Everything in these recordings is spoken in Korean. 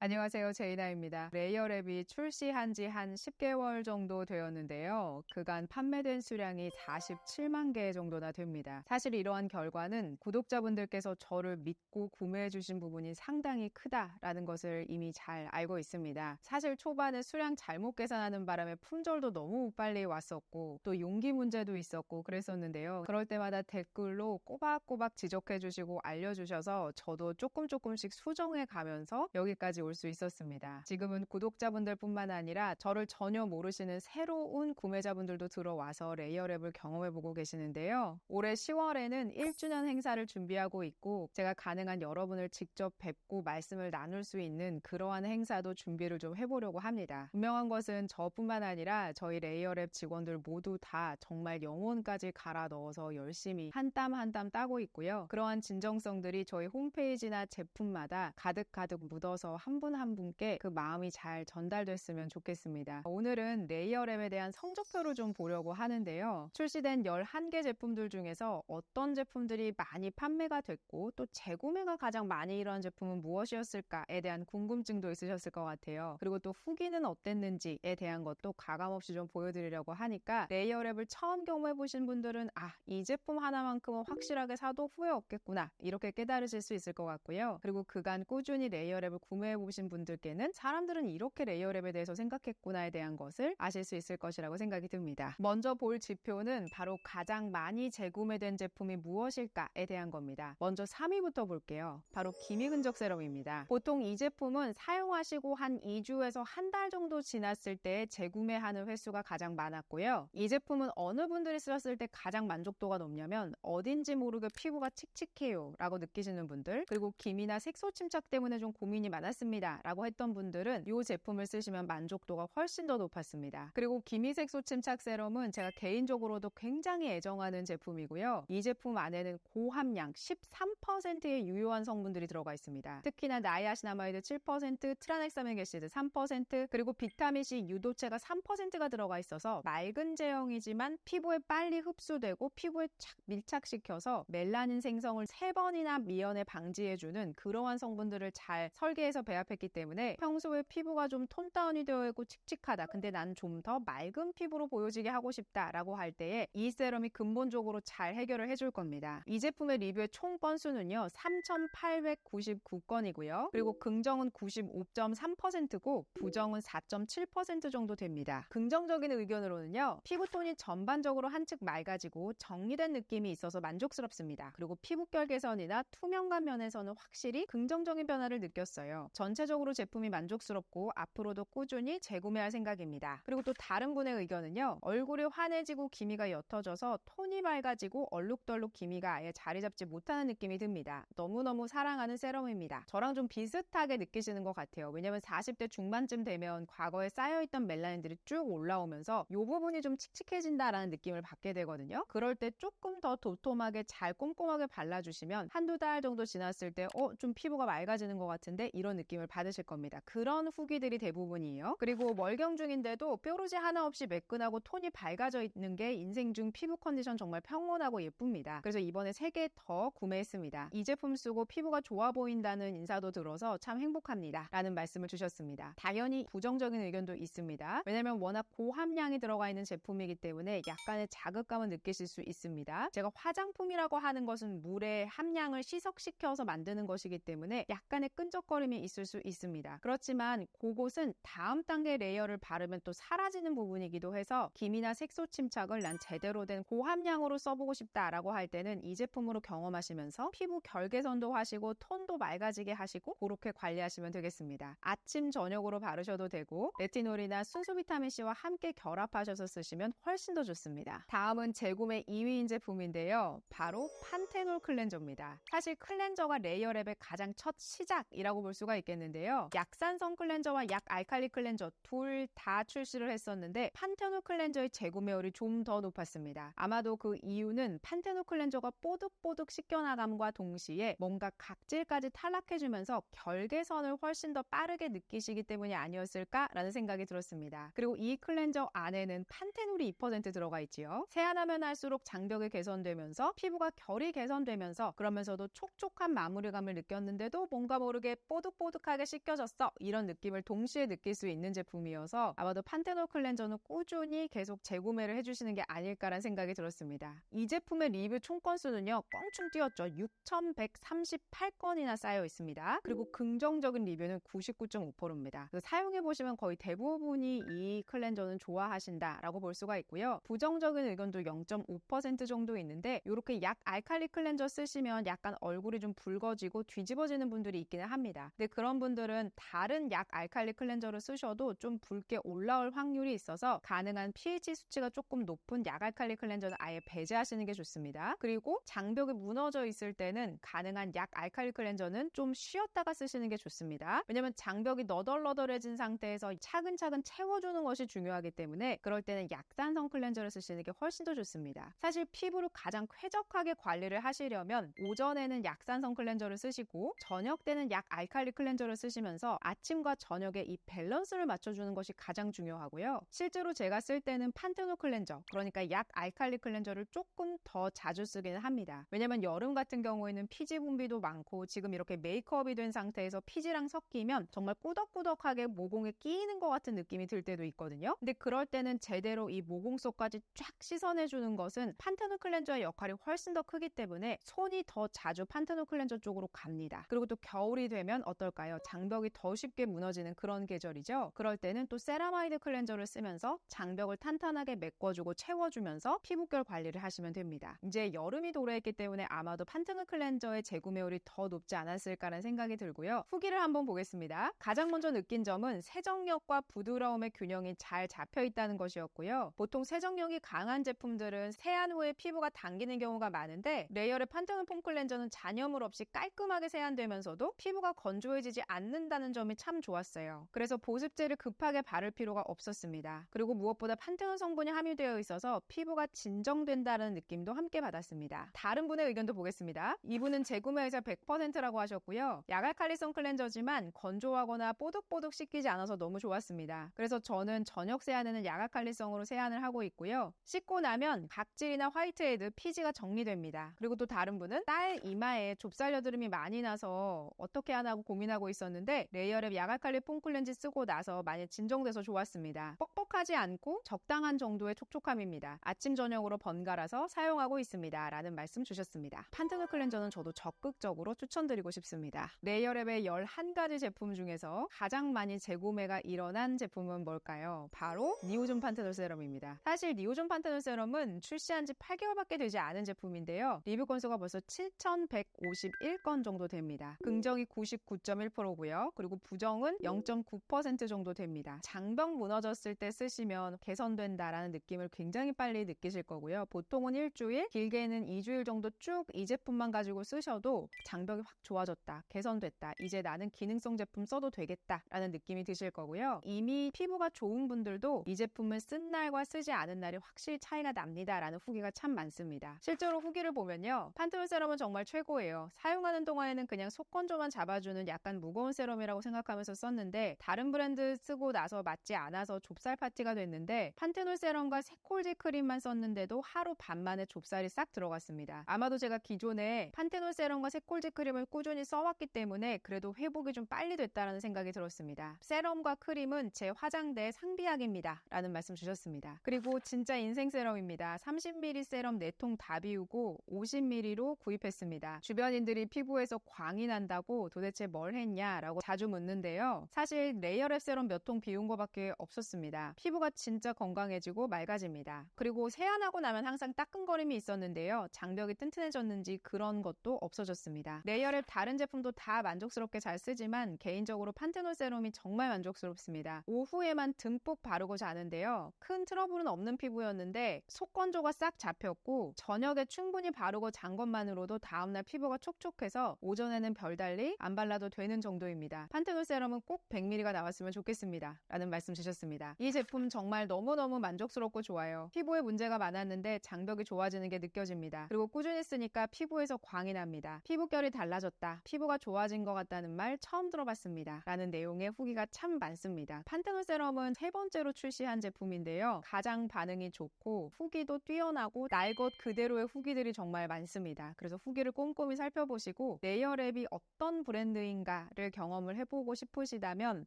안녕하세요. 제이나입니다. 레이어랩이 출시한 지 한 10개월 정도 되었는데요. 그간 판매된 수량이 47만 개 정도나 됩니다. 사실 이러한 결과는 구독자분들께서 저를 믿고 구매해 주신 부분이 상당히 크다라는 것을 이미 잘 알고 있습니다. 사실 초반에 수량 잘못 계산하는 바람에 품절도 너무 빨리 왔었고 또 용기 문제도 있었고 그랬었는데요. 그럴 때마다 댓글로 꼬박꼬박 지적해 주시고 알려주셔서 저도 조금씩 수정해 가면서 여기까지 올 수 있었습니다. 지금은 구독자분들 뿐만 아니라 저를 전혀 모르시는 새로운 구매자분들도 들어와서 레이어랩을 경험해보고 계시는데요. 올해 10월에는 1주년 행사를 준비하고 있고 제가 가능한 여러분을 직접 뵙고 말씀을 나눌 수 있는 그러한 행사도 준비를 좀 해보려고 합니다. 분명한 것은 저뿐만 아니라 저희 레이어랩 직원들 모두 다 정말 영혼까지 갈아 넣어서 열심히 한 땀 한 땀 따고 있고요. 그러한 진정성들이 저희 홈페이지나 제품마다 가득가득 묻어서 한 분 한 분께 그 마음이 잘 전달됐으면 좋겠습니다. 오늘은 레이어랩에 대한 성적표를 좀 보려고 하는데요. 출시된 11개 제품들 중에서 어떤 제품들이 많이 판매가 됐고 또 재구매가 가장 많이 일어난 제품은 무엇이었을까에 대한 궁금증도 있으셨을 것 같아요. 그리고 또 후기는 어땠는지에 대한 것도 가감없이 좀 보여드리려고 하니까 레이어랩을 처음 경험해보신 분들은 이 제품 하나만큼은 확실하게 사도 후회 없겠구나 이렇게 깨달으실 수 있을 것 같고요. 그리고 그간 꾸준히 레이어랩을 구매해보신 분들께는 사람들은 이렇게 레이어랩에 대해서 생각했구나에 대한 것을 아실 수 있을 것이라고 생각이 듭니다. 먼저 볼 지표는 바로 가장 많이 재구매된 제품이 무엇일까에 대한 겁니다. 먼저 3위부터 볼게요. 바로 기미근적 세럼입니다. 보통 이 제품은 사용하시고 한 2주에서 한 달 정도 지났을 때 재구매하는 횟수가 가장 많았고요. 이 제품은 어느 분들이 쓰셨을 때 가장 만족도가 높냐면 어딘지 모르게 피부가 칙칙해요 라고 느끼시는 분들, 그리고 기미나 색소 침착 때문에 좀 고민이 많았습니다 라고 했던 분들은 이 제품을 쓰시면 만족도가 훨씬 더 높았습니다. 그리고 기미색소 침착 세럼은 제가 개인적으로도 굉장히 애정하는 제품이고요. 이 제품 안에는 고함량 13%의 유효한 성분들이 들어가 있습니다. 특히나 나이아시나마이드 7%, 트라넥사멘게시드 3%, 그리고 비타민C 유도체가 3%가 들어가 있어서 맑은 제형이지만 피부에 빨리 흡수되고 피부에 착 밀착시켜서 멜라닌 생성을 3번이나 미연에 방지해주는 그러한 성분들을 잘 설계해서 배합했기 때문에 평소에 피부가 좀 톤 다운이 되어 있고 칙칙하다, 근데 난 좀 더 맑은 피부로 보여지게 하고 싶다 라고 할 때에 이 세럼이 근본적으로 잘 해결을 해줄 겁니다. 이 제품의 리뷰의 총 건수는요 3,899건이고요. 그리고 긍정은 95.3%고 부정은 4.7% 정도 됩니다. 긍정적인 의견으로는요, 피부톤이 전반적으로 한층 맑아지고 정리된 느낌이 있어서 만족스럽습니다. 그리고 피부결 개선이나 투명감 면에서는 확실히 긍정적인 변화를 느꼈어요. 전체적으로 제품이 만족스럽고 앞으로도 꾸준히 재구매할 생각입니다. 그리고 또 다른 분의 의견은요, 얼굴이 환해지고 기미가 옅어져서 톤이 맑아지고 얼룩덜룩 기미가 아예 자리 잡지 못하는 느낌이 듭니다. 너무너무 사랑하는 세럼입니다. 저랑 좀 비슷하게 느끼시는 것 같아요. 왜냐면 40대 중반쯤 되면 과거에 쌓여있던 멜라닌들이 쭉 올라오면서 이 부분이 좀 칙칙해진다라는 느낌을 받게 되거든요. 그럴 때 조금 더 도톰하게 잘 꼼꼼하게 발라주시면 한두 달 정도 지났을 때 좀 피부가 맑아지는 것 같은데 이런 느낌을 받으실 겁니다. 그런 후기들이 대부분이에요. 그리고 월경 중인데도 뾰루지 하나 없이 매끈하고 톤이 밝아져 있는 게 인생 중 피부 컨디션 정말 평온하고 예쁩니다. 그래서 이번에 3개 더 구매했습니다. 이 제품 쓰고 피부가 좋아 보인다는 인사도 들어서 참 행복합니다 라는 말씀을 주셨습니다. 당연히 부정적인 의견도 있습니다. 왜냐면 워낙 고함량이 들어가 있는 제품이기 때문에 약간의 자극감을 느끼실 수 있습니다. 제가 화장품이라고 하는 것은 물의 함량을 희석시켜서 만드는 것이기 때문에 약간의 끈적거림이 있을 수 있습니다. 그렇지만 그곳은 다음 단계 레이어를 바르면 또 사라지는 부분이기도 해서 기미나 색소 침착을 난 제대로 된 고함량으로 써보고 싶다라고 할 때는 이 제품으로 경험하시면서 피부 결 개선도 하시고 톤도 맑아지게 하시고 그렇게 관리하시면 되겠습니다. 아침 저녁으로 바르셔도 되고 레티놀이나 순수 비타민C와 함께 결합하셔서 쓰시면 훨씬 더 좋습니다. 다음은 재구매 2위인 제품인데요. 바로 판테놀 클렌저입니다. 사실 클렌저가 레이어랩의 가장 첫 시작이라고 볼 수가 있겠는데요. 약산성 클렌저와 약 알칼리 클렌저 둘 다 출시를 했었는데 판테놀 클렌저의 재구매율이 좀 더 높았습니다. 아마도 그 이유는 판테놀 클렌저가 뽀득뽀득 씻겨나감과 동시에 뭔가 각질까지 탈락해주면서 결 개선을 훨씬 더 빠르게 느끼시기 때문이 아니었을까라는 생각이 들었습니다. 그리고 이 클렌저 안에는 판테놀이 2% 들어가 있지요. 세안하면 할수록 장벽이 개선되면서 피부가 결이 개선되면서 그러면서도 촉촉한 마무리감을 느꼈는데도 뭔가 모르게 뽀득뽀득하게 깨끗하게 씻겨졌어 이런 느낌을 동시에 느낄 수 있는 제품이어서 아마도 판테놀 클렌저는 꾸준히 계속 재구매를 해주시는 게 아닐까라는 생각이 들었습니다. 이 제품의 리뷰 총 건수는요 껑충 뛰었죠. 6,138건이나 쌓여 있습니다. 그리고 긍정적인 리뷰는 99.5%입니다. 사용해보시면 거의 대부분이 이 클렌저는 좋아하신다라고 볼 수가 있고요. 부정적인 의견도 0.5% 정도 있는데 이렇게 약 알칼리 클렌저 쓰시면 약간 얼굴이 좀 붉어지고 뒤집어지는 분들이 있기는 합니다. 근데 그런 분들은 다른 약 알칼리 클렌저를 쓰셔도 좀 붉게 올라올 확률이 있어서 가능한 pH 수치가 조금 높은 약 알칼리 클렌저는 아예 배제하시는 게 좋습니다. 그리고 장벽이 무너져 있을 때는 가능한 약 알칼리 클렌저는 좀 쉬었다가 쓰시는 게 좋습니다. 왜냐면 장벽이 너덜너덜해진 상태에서 차근차근 채워주는 것이 중요하기 때문에 그럴 때는 약산성 클렌저를 쓰시는 게 훨씬 더 좋습니다. 사실 피부를 가장 쾌적하게 관리를 하시려면 오전에는 약산성 클렌저를 쓰시고 저녁 때는 약 알칼리 클렌저를 쓰시면서 아침과 저녁에 이 밸런스를 맞춰주는 것이 가장 중요하고요. 실제로 제가 쓸 때는 판테놀 클렌저, 그러니까 약 알칼리 클렌저를 조금 더 자주 쓰기는 합니다. 왜냐면 여름 같은 경우에는 피지 분비도 많고 지금 이렇게 메이크업이 된 상태에서 피지랑 섞이면 정말 꾸덕꾸덕하게 모공에 끼이는 것 같은 느낌이 들 때도 있거든요. 근데 그럴 때는 제대로 이 모공 속까지 쫙 씻어내주는 것은 판테놀 클렌저의 역할이 훨씬 더 크기 때문에 손이 더 자주 판테놀 클렌저 쪽으로 갑니다. 그리고 또 겨울이 되면 어떨까요? 장벽이 더 쉽게 무너지는 그런 계절이죠. 그럴 때는 또 세라마이드 클렌저를 쓰면서 장벽을 탄탄하게 메꿔주고 채워주면서 피부결 관리를 하시면 됩니다. 이제 여름이 도래했기 때문에 아마도 판테놀 클렌저의 재구매율이 더 높지 않았을까라는 생각이 들고요. 후기를 한번 보겠습니다. 가장 먼저 느낀 점은 세정력과 부드러움의 균형이 잘 잡혀 있다는 것이었고요. 보통 세정력이 강한 제품들은 세안 후에 피부가 당기는 경우가 많은데 레이어의 판테놀 폼 클렌저는 잔여물 없이 깔끔하게 세안되면서도 피부가 건조해지지 않는다는 점이 참 좋았어요. 그래서 보습제를 급하게 바를 필요가 없었습니다. 그리고 무엇보다 판테놀 성분이 함유되어 있어서 피부가 진정된다는 느낌도 함께 받았습니다. 다른 분의 의견도 보겠습니다. 이분은 재구매 의사 100%라고 하셨고요. 약알칼리성 클렌저지만 건조하거나 뽀득뽀득 씻기지 않아서 너무 좋았습니다. 그래서 저는 저녁 세안에는 약알칼리성으로 세안을 하고 있고요. 씻고 나면 각질이나 화이트헤드, 피지가 정리됩니다. 그리고 또 다른 분은 딸 이마에 좁쌀 여드름이 많이 나서 어떻게 하나 하고 고민하고 있었는데 레이어랩 약알칼리 폼 클렌즈 쓰고 나서 많이 진정돼서 좋았습니다. 뻑뻑하지 않고 적당한 정도의 촉촉함입니다. 아침 저녁으로 번갈아서 사용하고 있습니다. 라는 말씀 주셨습니다. 판테놀 클렌저는 저도 적극적으로 추천드리고 싶습니다. 레이어랩의 11가지 제품 중에서 가장 많이 재구매가 일어난 제품은 뭘까요? 바로 니오존 판테놀 세럼입니다. 사실 니오존 판테놀 세럼은 출시한 지 8개월밖에 되지 않은 제품인데요. 리뷰 건수가 벌써 7,151건 정도 됩니다. 긍정이 99.1%고요. 그리고 부정은 0.9% 정도 됩니다. 장벽 무너졌을 때 쓰시면 개선된다라는 느낌을 굉장히 빨리 느끼실 거고요. 보통은 일주일, 길게는 2주일 정도 쭉 이 제품만 가지고 쓰셔도 장벽이 확 좋아졌다, 개선됐다, 이제 나는 기능성 제품 써도 되겠다 라는 느낌이 드실 거고요. 이미 피부가 좋은 분들도 이 제품을 쓴 날과 쓰지 않은 날이 확실히 차이가 납니다 라는 후기가 참 많습니다. 실제로 후기를 보면요, 판테놀 세럼은 정말 최고예요. 사용하는 동안에는 그냥 속건조만 잡아주는 약간 무거운 세럼이라고 생각하면서 썼는데 다른 브랜드 쓰고 나서 맞지 않아서 좁쌀 파티가 됐는데 판테놀 세럼과 세콜지 크림만 썼는데도 하루 반 만에 좁쌀이 싹 들어갔습니다. 아마도 제가 기존에 판테놀 세럼과 세콜지 크림을 꾸준히 써왔기 때문에 그래도 회복이 좀 빨리 됐다라는 생각이 들었습니다. 세럼과 크림은 제 화장대의 상비약입니다 라는 말씀 주셨습니다. 그리고 진짜 인생 세럼입니다. 30ml 세럼 4통 다 비우고 50ml로 구입했습니다. 주변인들이 피부에서 광이 난다고 도대체 뭘 했냐라고 자주 묻는데요. 사실 레이어랩 세럼 몇 통 비운 거밖에 없었습니다. 피부가 진짜 건강해지고 맑아집니다. 그리고 세안하고 나면 항상 따끔거림이 있었는데요. 장벽이 튼튼해졌는지 그런 것도 없어졌습니다. 레이어랩 다른 제품도 다 만족스럽게 잘 쓰지만 개인적으로 판테놀 세럼이 정말 만족스럽습니다. 오후에만 듬뿍 바르고 자는데요. 큰 트러블은 없는 피부였는데 속건조가 싹 잡혔고 저녁에 충분히 바르고 잔 것만으로도 다음날 피부가 촉촉해서 오전에는 별달리 안 발라도 되는 정도입니다. 판테놀 세럼은 꼭 100ml가 나왔으면 좋겠습니다 라는 말씀 주셨습니다. 이 제품 정말 너무너무 만족스럽고 좋아요. 피부에 문제가 많았는데 장벽이 좋아지는 게 느껴집니다. 그리고 꾸준히 쓰니까 피부에서 광이 납니다. 피부결이 달라졌다, 피부가 좋아진 것 같다는 말 처음 들어봤습니다 라는 내용의 후기가 참 많습니다. 판테놀 세럼은 세 번째로 출시한 제품인데요. 가장 반응이 좋고 후기도 뛰어나고 날 것 그대로의 후기들이 정말 많습니다. 그래서 후기를 꼼꼼히 살펴보시고 레이어랩이 어떤 브랜드인가를 효과를 경험을 해보고 싶으시다면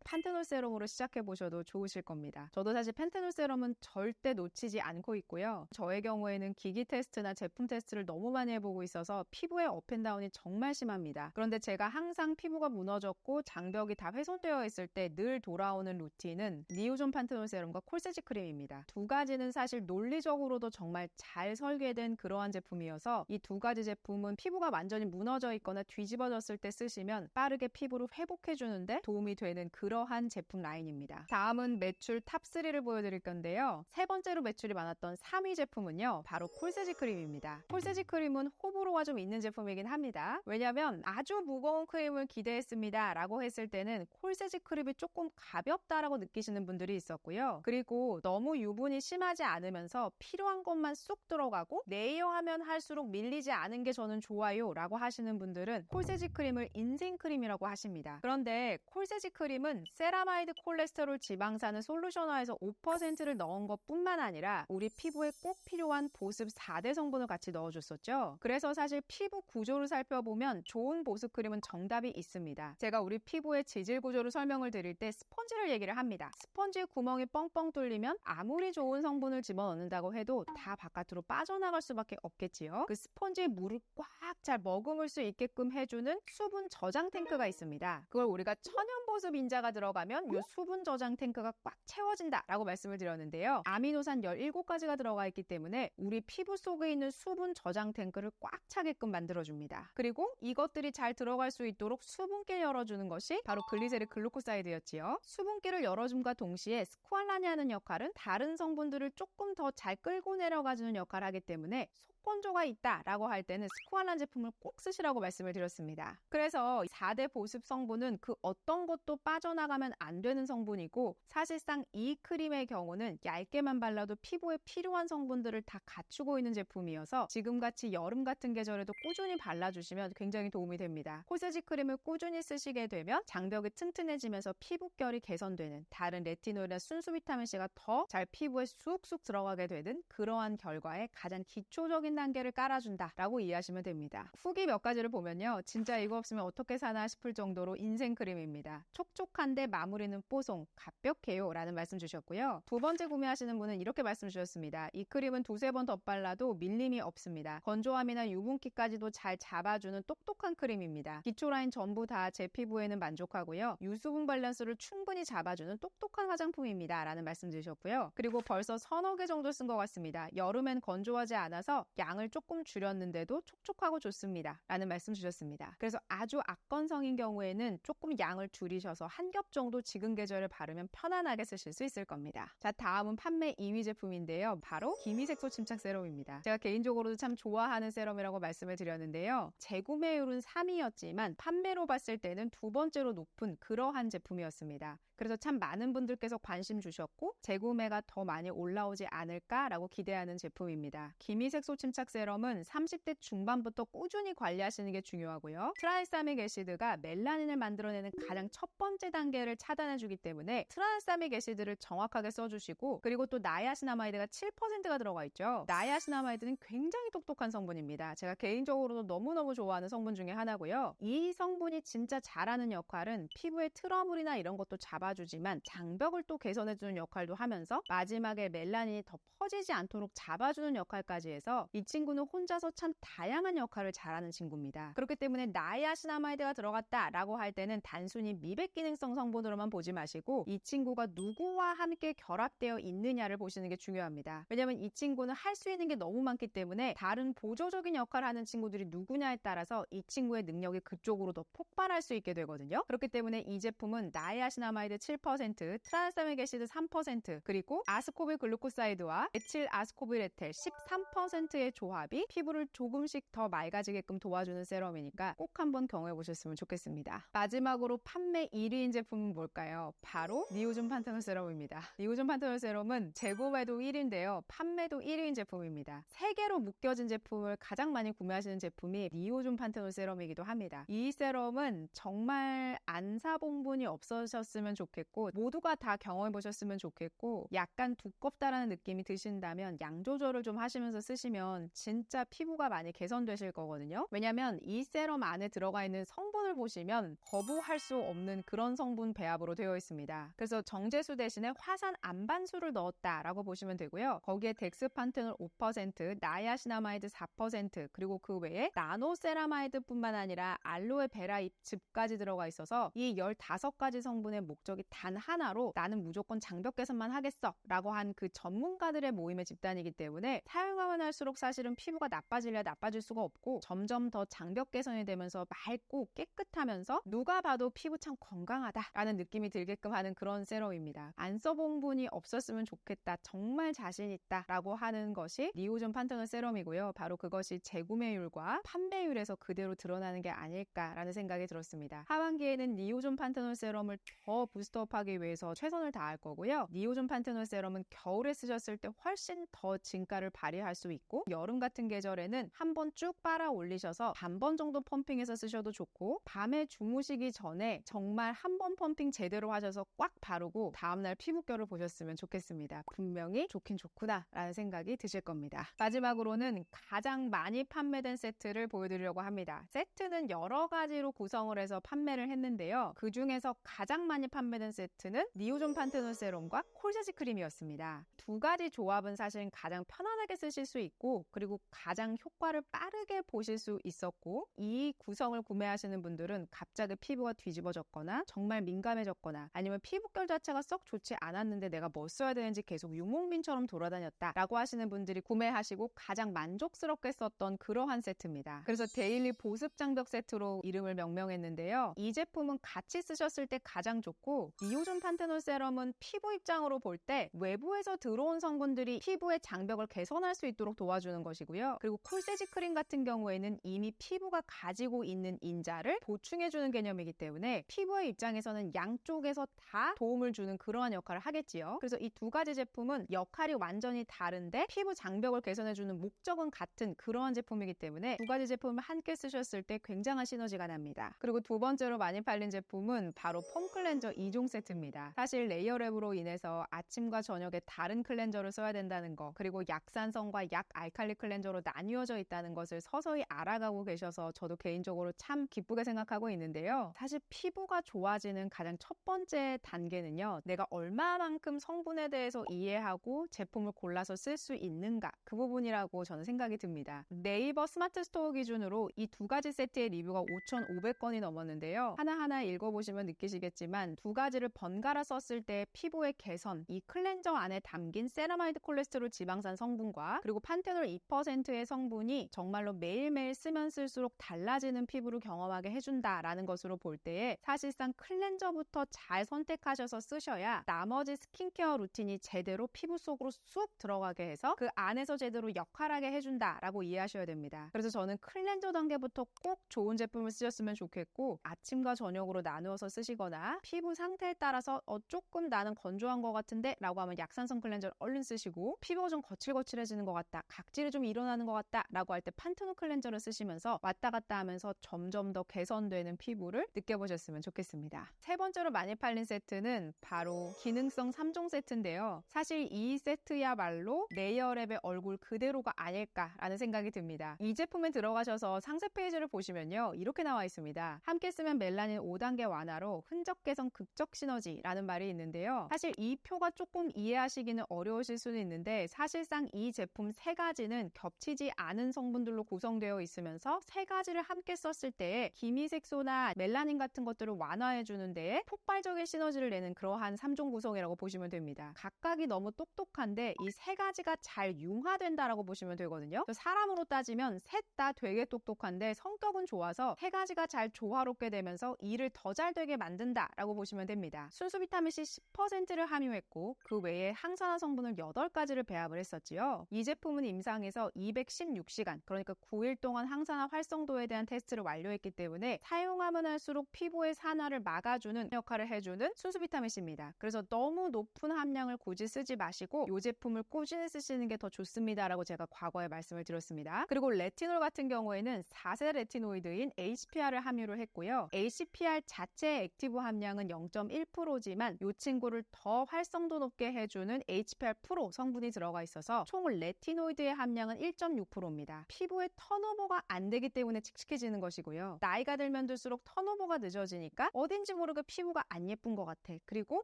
판테놀 세럼으로 시작해보셔도 좋으실 겁니다. 저도 사실 판테놀 세럼은 절대 놓치지 않고 있고요. 저의 경우에는 기기 테스트나 제품 테스트를 너무 많이 해보고 있어서 피부의 업앤다운이 정말 심합니다. 그런데 제가 항상 피부가 무너졌고 장벽이 다 훼손되어 있을 때 늘 돌아오는 루틴은 니오존 판테놀 세럼과 콜세지 크림입니다. 두 가지는 사실 논리적으로도 정말 잘 설계된 그러한 제품이어서 이 두 가지 제품은 피부가 완전히 무너져 있거나 뒤집어졌을 때 쓰시면 빠르게 피부를 회복해주는데 도움이 되는 그러한 제품 라인입니다. 다음은 매출 탑3를 보여드릴 건데요. 세 번째로 매출이 많았던 3위 제품은요, 바로 콜세지 크림입니다. 콜세지 크림은 호불호가 좀 있는 제품이긴 합니다. 왜냐면 아주 무거운 크림을 기대했습니다 라고 했을 때는 콜세지 크림이 조금 가볍다라고 느끼시는 분들이 있었고요. 그리고 너무 유분이 심하지 않으면서 필요한 것만 쑥 들어가고 레이어하면 할수록 밀리지 않은 게 저는 좋아요 라고 하시는 분들은 콜세지 크림을 인생 크림이라고 하십니다. 그런데 콜세지 크림은 세라마이드 콜레스테롤 지방산을 솔루션화해서 5%를 넣은 것뿐만 아니라 우리 피부에 꼭 필요한 보습 4대 성분을 같이 넣어줬었죠. 그래서 사실 피부 구조를 살펴보면 좋은 보습 크림은 정답이 있습니다. 제가 우리 피부의 지질 구조를 설명을 드릴 때 스펀지를 얘기를 합니다. 스펀지 구멍이 뻥뻥 뚫리면 아무리 좋은 성분을 집어넣는다고 해도 다 바깥으로 빠져나갈 수밖에 없겠지요. 그 스펀지에 물을 꽉 잘 머금을 수 있게끔 해주는 수분 저장 탱크가 있습니다. 그걸 우리가 천연 보습 인자가 들어가면 이 수분 저장 탱크가 꽉 채워진다 라고 말씀을 드렸는데요. 아미노산 17가지가 들어가 있기 때문에 우리 피부 속에 있는 수분 저장 탱크를 꽉 차게끔 만들어줍니다. 그리고 이것들이 잘 들어갈 수 있도록 수분기를 열어주는 것이 바로 글리세릴 글루코사이드였지요. 수분기를 열어줌과 동시에 스쿠알란이 하는 역할은 다른 성분들을 조금 더 잘 끌고 내려가주는 역할을 하기 때문에 속건조가 있다라고 할 때는 스쿠알란 제품을 꼭 쓰시라고 말씀을 드렸습니다. 그래서 4대 보습 성분은 그 어떤 것도 빠져나가면 안 되는 성분이고, 사실상 이 크림의 경우는 얇게만 발라도 피부에 필요한 성분들을 다 갖추고 있는 제품이어서 지금같이 여름 같은 계절에도 꾸준히 발라주시면 굉장히 도움이 됩니다. 콜세지 크림을 꾸준히 쓰시게 되면 장벽이 튼튼해지면서 피부결이 개선되는, 다른 레티놀이나 순수 비타민C가 더 잘 피부에 쑥쑥 들어가게 되는 그러한 결과에 가장 기초적인 단계를 깔아준다라고 이해하시면 됩니다. 후기 몇 가지를 보면요, 진짜 이거 없으면 어떻게 사나 싶을 정도로 인생 크림입니다. 촉촉한데 마무리는 뽀송, 가볍게요 라는 말씀 주셨고요. 두 번째 구매하시는 분은 이렇게 말씀 주셨습니다. 이 크림은 두세 번 덧발라도 밀림이 없습니다. 건조함이나 유분기까지도 잘 잡아주는 똑똑한 크림입니다. 기초 라인 전부 다 제 피부에는 만족하고요. 유수분 밸런스를 충분히 잡아주는 똑똑한 화장품입니다 라는 말씀 주셨고요. 그리고 벌써 서너 개 정도 쓴 것 같습니다. 여름엔 건조하지 않아서 양을 조금 줄였는데도 촉촉하고 좋습니다 라는 말씀 주셨습니다. 그래서 아주 악건성인 경우에는 조금 양을 줄이셔서 한 겹 정도 지금 계절에 바르면 편안하게 쓰실 수 있을 겁니다. 자, 다음은 판매 2위 제품인데요, 바로 기미색소 침착 세럼입니다. 제가 개인적으로도 참 좋아하는 세럼이라고 말씀을 드렸는데요, 재구매율은 3위였지만 판매로 봤을 때는 두 번째로 높은 그러한 제품이었습니다. 그래서 참 많은 분들께서 관심 주셨고 재구매가 더 많이 올라오지 않을까라고 기대하는 제품입니다. 기미색소 침착 세럼은 30대 중반부터 꾸준히 관리하시는 게 중요하고요. 트라이사믹 애시드가 멜라닌을 만들어내는 가장 첫 번째 단계를 차단해주기 때문에 트라이사믹 애시드를 정확하게 써주시고, 그리고 또 나이아시나마이드가 7%가 들어가 있죠. 나이아시나마이드는 굉장히 똑똑한 성분입니다. 제가 개인적으로도 너무너무 좋아하는 성분 중에 하나고요. 이 성분이 진짜 잘하는 역할은 피부의 트러블이나 이런 것도 잡아주지만 장벽을 또 개선해주는 역할도 하면서 마지막에 멜라닌이 더 퍼지지 않도록 잡아주는 역할까지 해서 이 친구는 혼자서 참 다양한 역할을 잘하는 친구입니다. 그렇기 때문에 나이아시나마이드가 들어갔다라고 할 때는 단순히 미백 기능성 성분으로만 보지 마시고 이 친구가 누구와 함께 결합되어 있느냐를 보시는 게 중요합니다. 왜냐하면 이 친구는 할 수 있는 게 너무 많기 때문에 다른 보조적인 역할을 하는 친구들이 누구냐에 따라서 이 친구의 능력이 그쪽으로 더 폭발할 수 있게 되거든요. 그렇기 때문에 이 제품은 나이아시나마이드 7%, 트라이사믹 애시드 3%, 그리고 아스코빌 글루코사이드와 에틸 아스코빌에텔 13%의 조합이 피부를 조금씩 더 맑아지게끔 도와주는 세럼이니까 꼭 한번 경험해 보셨으면 좋겠습니다. 마지막으로 판매 1위인 제품은 뭘까요? 바로 니오존 판테놀 세럼입니다. 니오존 판테놀 세럼은 재구매도 1위인데요, 판매도 1위인 제품입니다. 3개로 묶여진 제품을 가장 많이 구매하시는 제품이 니오존 판테놀 세럼이기도 합니다. 이 세럼은 정말 안사봉분이 없으셨으면 좋겠고 모두가 다 경험해 보셨으면 좋겠고, 약간 두껍다라는 느낌이 드신다면 양 조절을 좀 하시면서 쓰시면 쓰시면 진짜 피부가 많이 개선되실 거거든요. 왜냐면 이 세럼 안에 들어가 있는 성분을 보시면 거부할 수 없는 그런 성분 배합으로 되어 있습니다. 그래서 정제수 대신에 화산 안반수를 넣었다라고 보시면 되고요. 거기에 덱스판테놀 5%, 나이아시나마이드 4%, 그리고 그 외에 나노세라마이드뿐만 아니라 알로에 베라 잎즙까지 들어가 있어서 이 15가지 성분의 목적이 단 하나로 나는 무조건 장벽 개선만 하겠어 라고 한 그 전문가들의 모임의 집단이기 때문에 사용하면 할수록 사실은 피부가 나빠질래 나빠질 수가 없고 점점 더 장벽 개선이 되면서 맑고 깨끗하면서 누가 봐도 피부 참 건강하다라는 느낌이 들게끔 하는 그런 세럼입니다. 안 써본 분이 없었으면 좋겠다, 정말 자신 있다 라고 하는 것이 니오존 판테놀 세럼이고요. 바로 그것이 재구매율과 판매율에서 그대로 드러나는 게 아닐까라는 생각이 들었습니다. 하반기에는 니오존 판테놀 세럼을 더 부스트업하기 위해서 최선을 다할 거고요. 니오존 판테놀 세럼은 겨울에 쓰셨을 때 훨씬 더 진가를 발휘할 수 있고, 여름 같은 계절에는 한번 쭉 빨아 올리셔서 반번 정도 펌핑해서 쓰셔도 좋고, 밤에 주무시기 전에 정말 한 번 펌핑 제대로 하셔서 꽉 바르고 다음날 피부결을 보셨으면 좋겠습니다. 분명히 좋긴 좋구나 라는 생각이 드실 겁니다. 마지막으로는 가장 많이 판매된 세트를 보여드리려고 합니다. 세트는 여러 가지로 구성을 해서 판매를 했는데요. 그 중에서 가장 많이 판매된 세트는 니오존 판테놀 세럼과 콜세지 크림이었습니다. 두 가지 조합은 사실 가장 편안하게 쓰실 수 있고, 그리고 가장 효과를 빠르게 보실 수 있었고, 이 구성을 구매하시는 분들은 갑자기 피부가 뒤집어졌거나 정말 민감해졌거나 아니면 피부결 자체가 썩 좋지 않았는데 내가 뭐 써야 되는지 계속 유목민처럼 돌아다녔다 라고 하시는 분들이 구매하시고 가장 만족스럽게 썼던 그러한 세트입니다. 그래서 데일리 보습 장벽 세트로 이름을 명명했는데요. 이 제품은 같이 쓰셨을 때 가장 좋고, 니오존 판테놀 세럼은 피부 입장으로 볼 때 외부에서 들어온 성분들이 피부의 장벽을 개선할 수 있도록 도와주는 것이고요. 그리고 콜세지 크림 같은 경우에는 이미 피부가 가지고 있는 인자를 보충해주는 개념이기 때문에 피부의 입장에서는 양쪽에서 다 도움을 주는 그러한 역할을 하겠지요. 그래서 이 두 가지 제품은 역할이 완전히 다른데 피부 장벽을 개선해주는 목적은 같은 그러한 제품이기 때문에 두 가지 제품을 함께 쓰셨을 때 굉장한 시너지가 납니다. 그리고 두 번째로 많이 팔린 제품은 바로 폼 클렌저 2종 세트입니다. 사실 레이어랩으로 인해서 아침과 저녁에 다른 클렌저를 써야 된다는 거, 그리고 약산성과 약 알칼리 클렌저로 나뉘어져 있다는 것을 서서히 알아가고 계셔서 저도 개인적으로 참 기쁘게 생각하고 있는데요. 사실 피부가 좋아지는 가장 첫 번째 단계는요, 내가 얼마만큼 성분에 대해서 이해하고 제품을 골라서 쓸 수 있는가, 그 부분이라고 저는 생각이 듭니다. 네이버 스마트 스토어 기준으로 이 두 가지 세트의 리뷰가 5,500건이 넘었는데요. 하나하나 읽어보시면 느끼시겠지만 두 가지를 번갈아 썼을 때 피부의 개선, 이 클렌저 안에 담긴 세라마이드 콜레스테롤 지방산 성분과 그리고 판테놀 2%의 성분이 정말로 매일매일 쓰면 쓸수록 달라지는 피부를 경험하게 해준다라는 것으로 볼 때에 사실상 클렌저부터 잘 선택하셔서 쓰셔야 나머지 스킨케어 루틴이 제대로 피부 속으로 쑥 들어가게 해서 그 안에서 제대로 역할하게 해준다라고 이해하셔야 됩니다. 그래서 저는 클렌저 단계부터 꼭 좋은 제품을 쓰셨으면 좋겠고, 아침과 저녁으로 나누어서 쓰시거나 피부 상태에 따라서 조금 나는 건조한 것 같은데 라고 하면 약산성 클렌저를 얼른 쓰시고, 피부가 좀 거칠거칠해지는 것 같다, 각질이 좀 일어나는 것 같다 라고 할 때 판테놀 클렌저를 쓰시면서 왔다 갔다 하면서 점점 더 개선되는 피부를 느껴보셨으면 좋겠습니다. 세 번째로 많이 팔린 세트는 바로 기능성 3종 세트인데요. 사실 이 세트야말로 레이어랩의 얼굴 그대로가 아닐까라는 생각이 듭니다. 이 제품에 들어가셔서 상세 페이지를 보시면요, 이렇게 나와 있습니다. 함께 쓰면 멜라닌 5단계 완화로 흔적 개선 극적 시너지라는 말이 있는데요. 사실 이 표가 조금 이해하시기는 어려우실 수는 있는데, 사실상 이 제품 세 가지는 겹치지 않은 성분들로 구성되어 있으면서 세 가지를 함께 썼을 때에 기미색소나 멜라닌 같은 것들을 완화해주는 데에 폭발적인 시너지를 내는 그러한 3종 구성이라고 보시면 됩니다. 각각이 너무 똑똑한데 이 세 가지가 잘 융화된다라고 보시면 되거든요. 사람으로 따지면 셋 다 되게 똑똑한데 성격은 좋아서 세 가지가 잘 조화롭게 되면서 일을 더 잘 되게 만든다라고 보시면 됩니다. 순수 비타민C 10%를 함유했고, 그 외에 항산화 성분을 8가지를 배합을 했었지요. 이 제품은 임상에서 216시간, 그러니까 9일 동안 항산화 활성도에 대한 테스트를 완료했기 때문에 사용하면 할수록 피부의 산화를 막아주는 역할을 해주는 순수 비타민C입니다. 그래서 너무 높은 함량을 굳이 쓰지 마시고 이 제품을 꾸준히 쓰시는 게 더 좋습니다라고 제가 과거에 말씀을 드렸습니다. 그리고 레티놀 같은 경우에는 4세 레티노이드인 HPR을 함유를 했고요. HPR 자체의 액티브 함량은 0.1%지만 이 친구를 더 활성도 높게 해주는 HPR 프로 성분이 들어가 있어서 총 레티노이드의 함유 함량은 1.6%입니다. 피부의 턴오버가 안 되기 때문에 칙칙해지는 것이고요. 나이가 들면 들수록 턴오버가 늦어지니까 어딘지 모르게 피부가 안 예쁜 것 같아. 그리고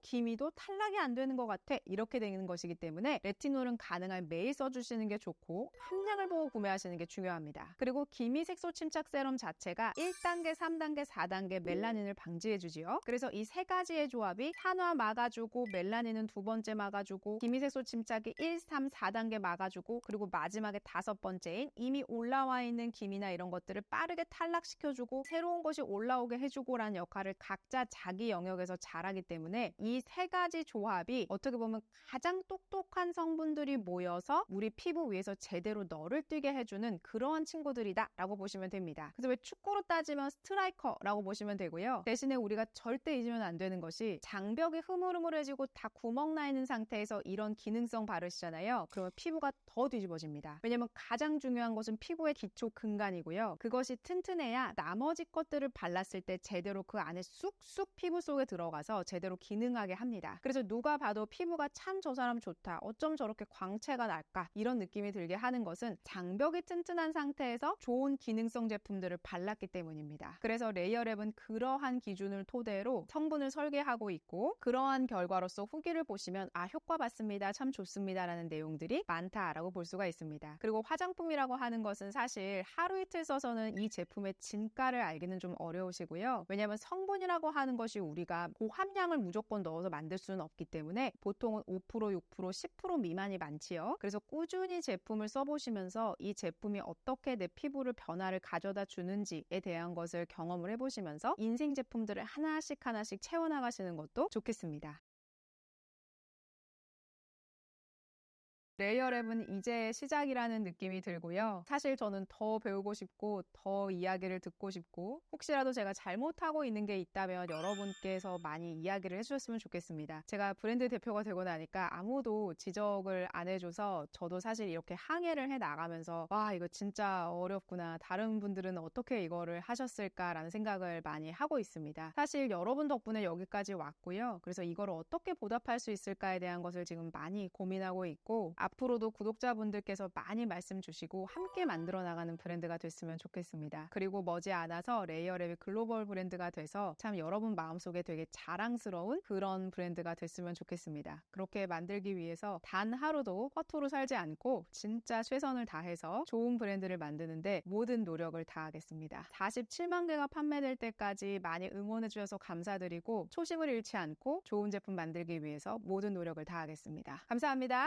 기미도 탈락이 안 되는 것 같아. 이렇게 되는 것이기 때문에 레티놀은 가능한 매일 써주시는 게 좋고 함량을 보고 구매하시는 게 중요합니다. 그리고 기미 색소 침착 세럼 자체가 1단계, 3단계, 4단계 멜라닌을 방지해주지요. 그래서 이 세 가지의 조합이 산화 막아주고 멜라닌은 두 번째 막아주고 기미 색소 침착이 1, 3, 4단계 막아주고 그리고 마지막에 다섯 번째인 이미 올라와 있는 기미나 이런 것들을 빠르게 탈락시켜주고 새로운 것이 올라오게 해주고 라는 역할을 각자 자기 영역에서 잘하기 때문에 이 세 가지 조합이 어떻게 보면 가장 똑똑한 성분들이 모여서 우리 피부 위에서 제대로 너를 뛰게 해주는 그러한 친구들이다 라고 보시면 됩니다. 그래서 왜 축구로 따지면 스트라이커라고 보시면 되고요. 대신에 우리가 절대 잊으면 안 되는 것이 장벽이 흐물흐물해지고 다 구멍 나 있는 상태에서 이런 기능성 바르시잖아요. 그러면 피부가 더 뒤집어집니다. 왜냐면 가장 중요한 것은 피부의 기초 근간이고요. 그것이 튼튼해야 나머지 것들을 발랐을 때 제대로 그 안에 쑥쑥 피부 속에 들어가서 제대로 기능하게 합니다. 그래서 누가 봐도 피부가 참 저 사람 좋다. 어쩜 저렇게 광채가 날까? 이런 느낌이 들게 하는 것은 장벽이 튼튼한 상태에서 좋은 기능성 제품들을 발랐기 때문입니다. 그래서 레이어랩은 그러한 기준을 토대로 성분을 설계하고 있고 그러한 결과로서 후기를 보시면 아 효과 봤습니다. 참 좋습니다. 라는 내용들이 많다라고 볼 수가 있습니다. 그리고 화장품이라고 하는 것은 사실 하루 이틀 써서는 이 제품의 진가를 알기는 좀 어려우시고요. 왜냐하면 성분이라고 하는 것이 우리가 고함량을 무조건 넣어서 만들 수는 없기 때문에 보통은 5%, 6%, 10% 미만이 많지요. 그래서 꾸준히 제품을 써보시면서 이 제품이 어떻게 내 피부를 변화를 가져다 주는지에 대한 것을 경험을 해보시면서 인생 제품들을 하나씩 채워나가시는 것도 좋겠습니다. 레이어랩은 이제 시작이라는 느낌이 들고요. 사실 저는 더 배우고 싶고 더 이야기를 듣고 싶고 혹시라도 제가 잘못하고 있는 게 있다면 여러분께서 많이 이야기를 해주셨으면 좋겠습니다. 제가 브랜드 대표가 되고 나니까 아무도 지적을 안 해줘서 저도 사실 이렇게 항해를 해나가면서 와 이거 진짜 어렵구나. 다른 분들은 어떻게 이거를 하셨을까라는 생각을 많이 하고 있습니다. 사실 여러분 덕분에 여기까지 왔고요. 그래서 이걸 어떻게 보답할 수 있을까에 대한 것을 지금 많이 고민하고 있고 앞으로도 구독자분들께서 많이 말씀 주시고 함께 만들어 나가는 브랜드가 됐으면 좋겠습니다. 그리고 머지않아서 레이어랩이 글로벌 브랜드가 돼서 참 여러분 마음속에 되게 자랑스러운 그런 브랜드가 됐으면 좋겠습니다. 그렇게 만들기 위해서 단 하루도 허투루 살지 않고 진짜 최선을 다해서 좋은 브랜드를 만드는데 모든 노력을 다하겠습니다. 47만 개가 판매될 때까지 많이 응원해 주셔서 감사드리고 초심을 잃지 않고 좋은 제품 만들기 위해서 모든 노력을 다하겠습니다. 감사합니다.